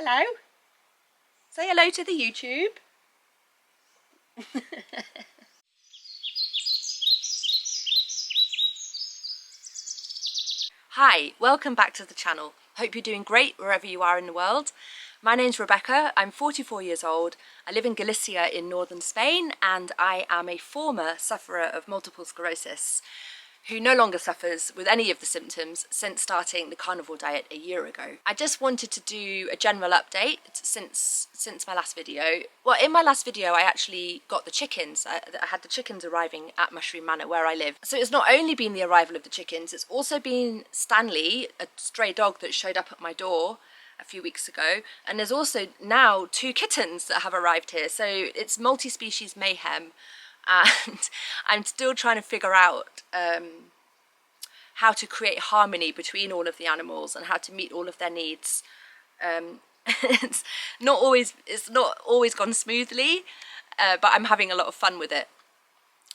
Hello. Say hello to the YouTube. Hi, welcome back to the channel. Hope you're doing great wherever you are in the world. My name's Rebecca, I'm 44 years old, I live in Galicia in northern Spain, and I am a former sufferer of multiple sclerosis who no longer suffers with any of the symptoms since starting the carnivore diet a year ago. I just wanted to do a general update since my last video. Well, in my last video I actually got the chickens. I had the chickens arriving at Mushroom Manor where I live. So it's not only been the arrival of the chickens, it's also been Stanley, a stray dog that showed up at my door a few weeks ago, and there's also now 2 kittens that have arrived here. So it's multi-species mayhem, and I'm still trying to figure out how to create harmony between all of the animals and how to meet all of their needs. It's not always gone smoothly, but I'm having a lot of fun with it,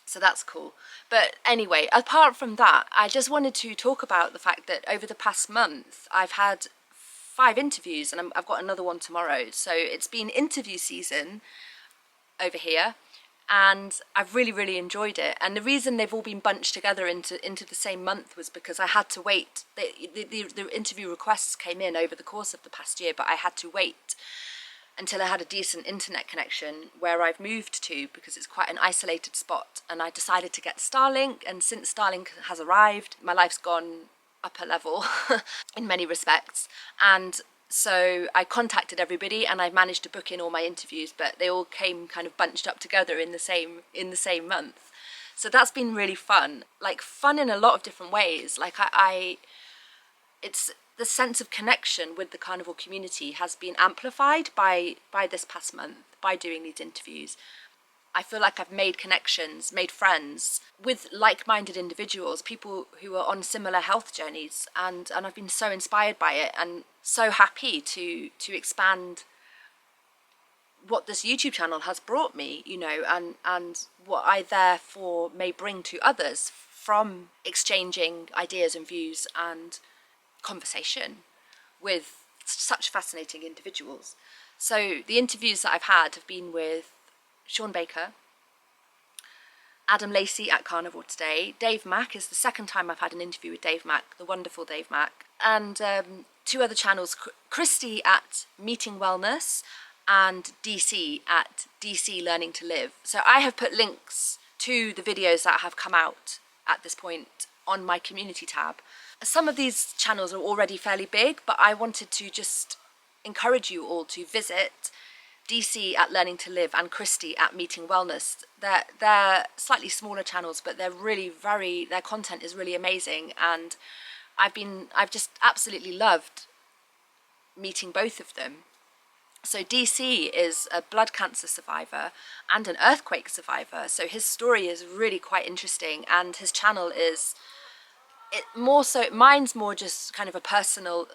so that's cool. But anyway, apart from that, I just wanted to talk about the fact that over the past month I've had 5 interviews, and I've got another one tomorrow. So it's been interview season over here, and I've really enjoyed it. And the reason they've all been bunched together into the same month was because I had to wait. The interview requests came in over the course of the past year, but I had to wait until I had a decent internet connection where I've moved to, because it's quite an isolated spot. And I decided to get Starlink, and since Starlink has arrived, my life's gone up a level in many respects. And so I contacted everybody and I managed to book in all my interviews, but they all came kind of bunched up together in the same month. So that's been really fun, like fun in a lot of different ways. Like it's the sense of connection with the carnivore community has been amplified by this past month, by doing these interviews. I feel like I've made connections, made friends with like-minded individuals, people who are on similar health journeys, and I've been so inspired by it and so happy to expand what this YouTube channel has brought me, you know, and what I therefore may bring to others from exchanging ideas and views and conversation with such fascinating individuals. So the interviews that I've had have been with Sean Baker, Adam Lacey at Carnivore today. Dave Mack is the second time I've had an interview with Dave Mack, the wonderful Dave Mack, and 2 other channels, Christy at Meeting Wellness and DC at DC Learning to Live. So I have put links to the videos that have come out at this point on my community tab. Some of these channels are already fairly big, but I wanted to just encourage you all to visit DC at Learning to Live and Christy at Meeting Wellness. They're slightly smaller channels, but they're really their content is really amazing, and I've just absolutely loved meeting both of them. So DC is a blood cancer survivor and an earthquake survivor, so his story is really quite interesting, and his channel is mine's more just kind of a personal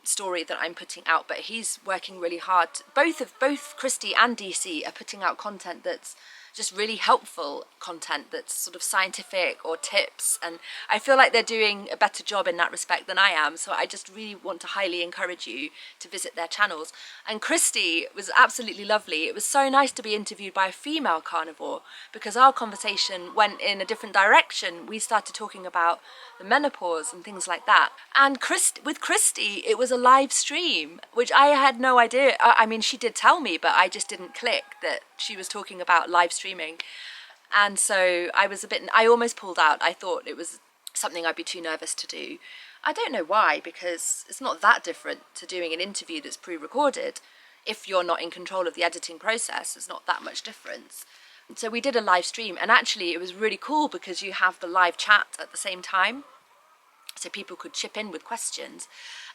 story that I'm putting out, but he's working really hard. Both Christy and DC are putting out content that's just really helpful content, that's sort of scientific or tips, and I feel like they're doing a better job in that respect than I am. So I just really want to highly encourage you to visit their channels. And Christy was absolutely lovely. It was so nice to be interviewed by a female carnivore, because our conversation went in a different direction. We started talking about the menopause and things like that, and with Christy it was a live stream, which I had no idea. I mean, she did tell me, but I just didn't click that she was talking about live streaming. And so I almost pulled out. I thought it was something I'd be too nervous to do. I don't know why, because it's not that different to doing an interview that's pre-recorded. If you're not in control of the editing process, there's not that much difference. So we did a live stream, and actually it was really cool because you have the live chat at the same time, so people could chip in with questions.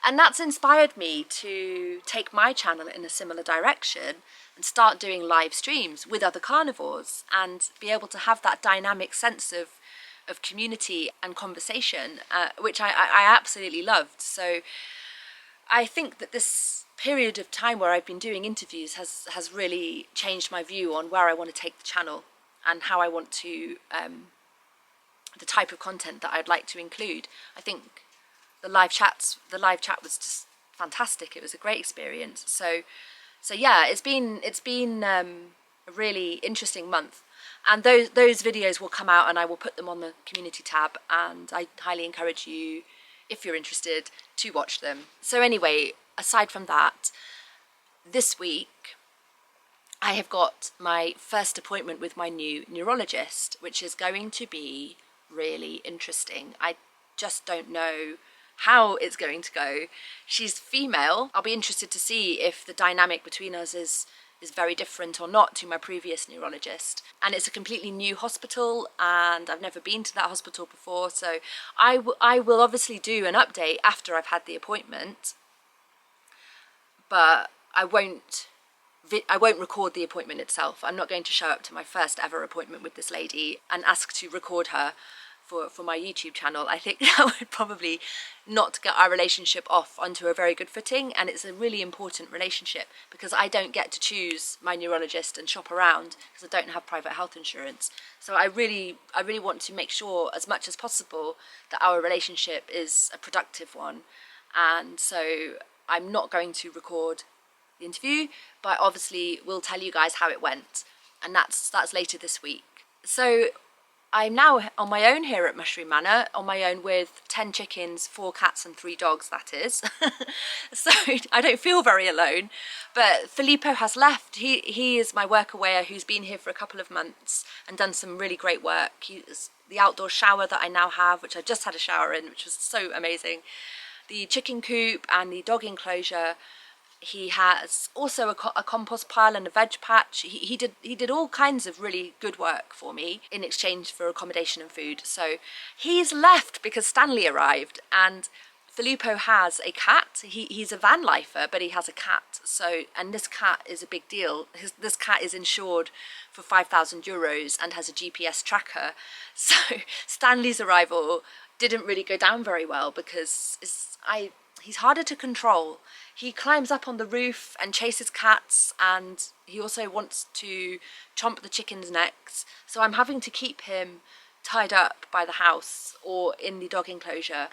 And that's inspired me to take my channel in a similar direction and start doing live streams with other carnivores and be able to have that dynamic sense of community and conversation, which I absolutely loved. So I think that this period of time where I've been doing interviews has really changed my view on where I want to take the channel and how I want to, the type of content that I'd like to include. I think the live chat was just fantastic. It was a great experience. So yeah, it's been a really interesting month. And those videos will come out and I will put them on the community tab, and I highly encourage you, if you're interested, to watch them. So anyway, aside from that, this week I have got my first appointment with my new neurologist, which is going to be really interesting. I just don't know how it's going to go. She's female. I'll be interested to see if the dynamic between us is very different or not to my previous neurologist. And it's a completely new hospital, and I've never been to that hospital before, so I will obviously do an update after I've had the appointment, but I won't record the appointment itself. I'm not going to show up to my first ever appointment with this lady and ask to record her for my YouTube channel. I think that would probably not get our relationship off onto a very good footing, and it's a really important relationship because I don't get to choose my neurologist and shop around because I don't have private health insurance. So I really want to make sure as much as possible that our relationship is a productive one, and so I'm not going to record the interview, but obviously we'll tell you guys how it went, and that's later this week. So I'm now on my own here at Mushroom Manor, on my own with 10 chickens, 4 cats and 3 dogs, that is. So I don't feel very alone, but Filippo has left. He is my workawayer who's been here for a couple of months and done some really great work. He's the outdoor shower that I now have, which I just had a shower in, which was so amazing. The chicken coop and the dog enclosure. He has also a compost pile and a veg patch. He did all kinds of really good work for me in exchange for accommodation and food. So he's left because Stanley arrived, and Filippo has a cat. He's a van lifer, but he has a cat. So, and this cat is a big deal. This cat is insured for €5,000 and has a GPS tracker. So Stanley's arrival didn't really go down very well because he's harder to control. He climbs up on the roof and chases cats, and he also wants to chomp the chickens' necks. So I'm having to keep him tied up by the house or in the dog enclosure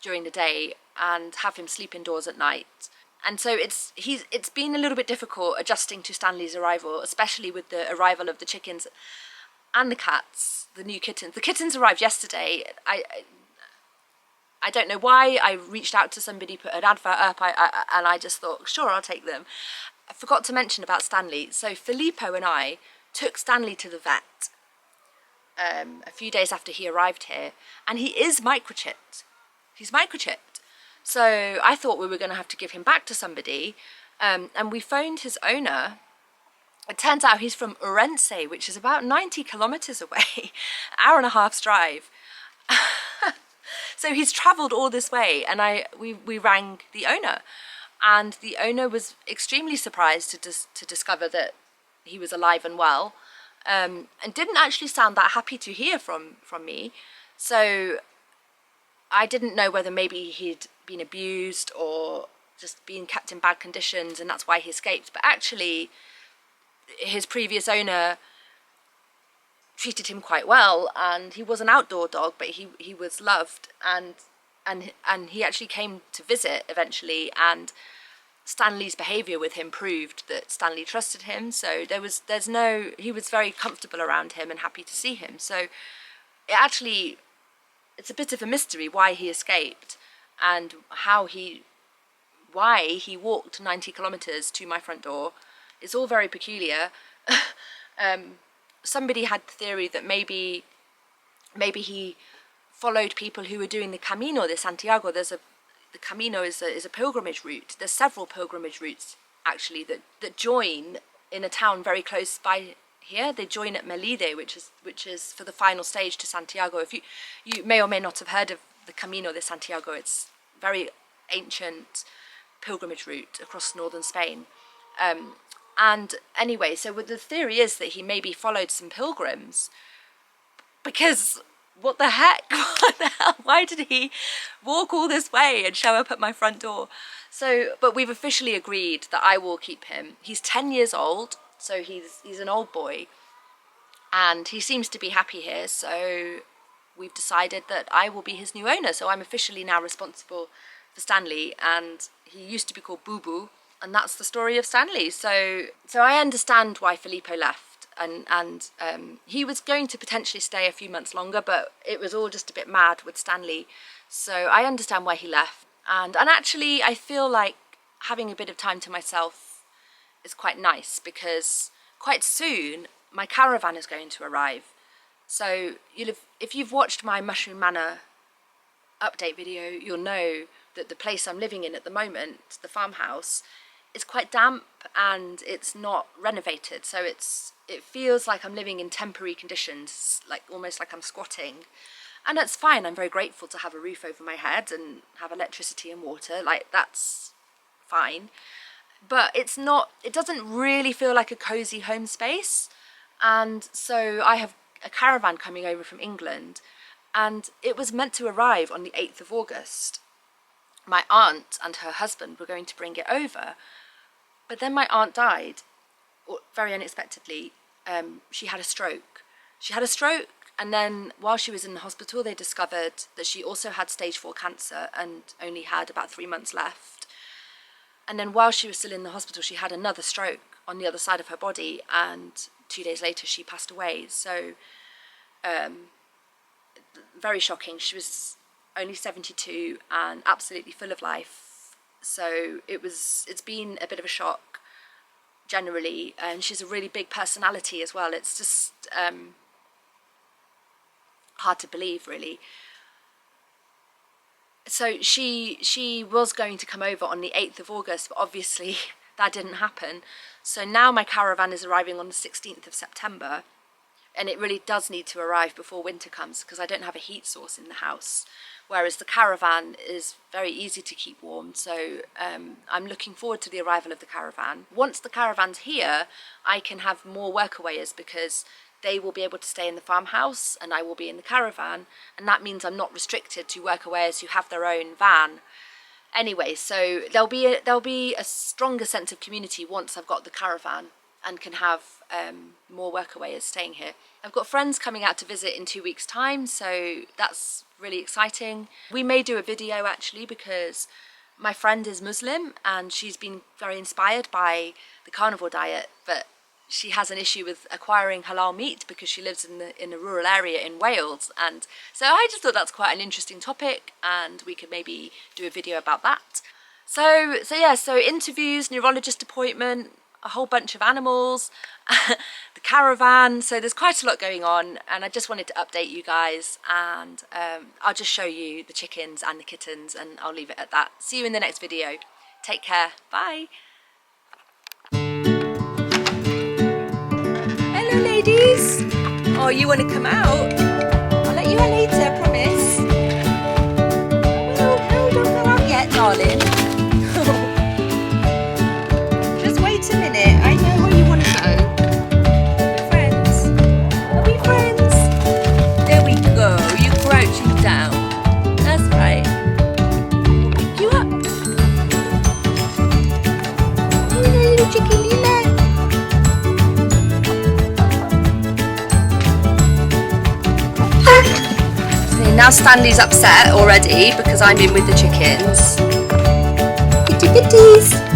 during the day and have him sleep indoors at night. And so it's been a little bit difficult adjusting to Stanley's arrival, especially with the arrival of the chickens and the cats, the new kittens. The kittens arrived yesterday. I don't know why. I reached out to somebody, put an advert up, and I just thought, sure, I'll take them. I forgot to mention about Stanley. So Filippo and I took Stanley to the vet a few days after he arrived here, and he is microchipped. He's microchipped. So I thought we were going to have to give him back to somebody, and we phoned his owner. It turns out he's from Orense, which is about 90 kilometers away, an hour and a half's drive. So he's travelled all this way, and we rang the owner, and the owner was extremely surprised to discover that he was alive and well, and didn't actually sound that happy to hear from me. So I didn't know whether maybe he'd been abused or just being kept in bad conditions, and that's why he escaped. But actually, his previous owner treated him quite well, and he was an outdoor dog, but he was loved, and he actually came to visit eventually, and Stanley's behaviour with him proved that Stanley trusted him. So he was very comfortable around him and happy to see him. So it's a bit of a mystery why he escaped and why he walked 90 kilometres to my front door. It's all very peculiar. Somebody had the theory that maybe he followed people who were doing the Camino de Santiago. The Camino is a pilgrimage route. There's several pilgrimage routes actually that join in a town very close by here. They join at Melide, which is for the final stage to Santiago. If you may or may not have heard of the Camino de Santiago, it's a very ancient pilgrimage route across northern Spain. And anyway, so the theory is that he maybe followed some pilgrims, because what the heck? What the hell? Why did he walk all this way and show up at my front door? So, but we've officially agreed that I will keep him. He's 10 years old, so he's an old boy, and he seems to be happy here. So we've decided that I will be his new owner. So I'm officially now responsible for Stanley, and he used to be called Boo Boo, and that's the story of Stanley. So I understand why Filippo left, and he was going to potentially stay a few months longer, but it was all just a bit mad with Stanley. So I understand why he left, and actually I feel like having a bit of time to myself is quite nice, because quite soon my caravan is going to arrive. So if you've watched my Mushroom Manor update video, you'll know that the place I'm living in at the moment, the farmhouse, is quite damp and it's not renovated, so it feels like I'm living in temporary conditions, like almost like I'm squatting. And that's fine, I'm very grateful to have a roof over my head and have electricity and water, like that's fine. But it doesn't really feel like a cozy home space. And so I have a caravan coming over from England, and it was meant to arrive on the 8th of August. My aunt and her husband were going to bring it over, but then my aunt died, very unexpectedly. She had a stroke. And then while she was in the hospital, they discovered that she also had stage 4 cancer and only had about 3 months left. And then while she was still in the hospital, she had another stroke on the other side of her body, and 2 days later she passed away. So very shocking. She was only 72 and absolutely full of life. So it's been a bit of a shock generally, and she's a really big personality as well. It's just hard to believe, really. So she was going to come over on the 8th of August, but obviously that didn't happen. So now my caravan is arriving on the 16th of September, and it really does need to arrive before winter comes, because I don't have a heat source in the house, whereas the caravan is very easy to keep warm. So I'm looking forward to the arrival of the caravan. Once the caravan's here, I can have more workawayers, because they will be able to stay in the farmhouse and I will be in the caravan, and that means I'm not restricted to workawayers who have their own van. Anyway, so there'll be a stronger sense of community once I've got the caravan and can have more workawayers staying here. I've got friends coming out to visit in 2 weeks' time, so that's really exciting. We may do a video actually, because my friend is Muslim and she's been very inspired by the carnivore diet, but she has an issue with acquiring halal meat because she lives in a rural area in Wales, and so I just thought that's quite an interesting topic, and we could maybe do a video about that. So interviews, neurologist appointment, a whole bunch of animals, the caravan. So there's quite a lot going on, and I just wanted to update you guys, and I'll just show you the chickens and the kittens, and I'll leave it at that. See you in the next video. Take care. Bye. Hello, ladies. Oh, you want to come out? I'll let you out later, I promise. No, don't go out yet, darling. Just wait a minute. I know where you want to go. We're friends. Are we friends? There we go. You're crouching down. That's right. We'll pick you up. Hello, little chicken Lila. Now Stanley's upset already because I'm in with the chickens. Kitty kitties.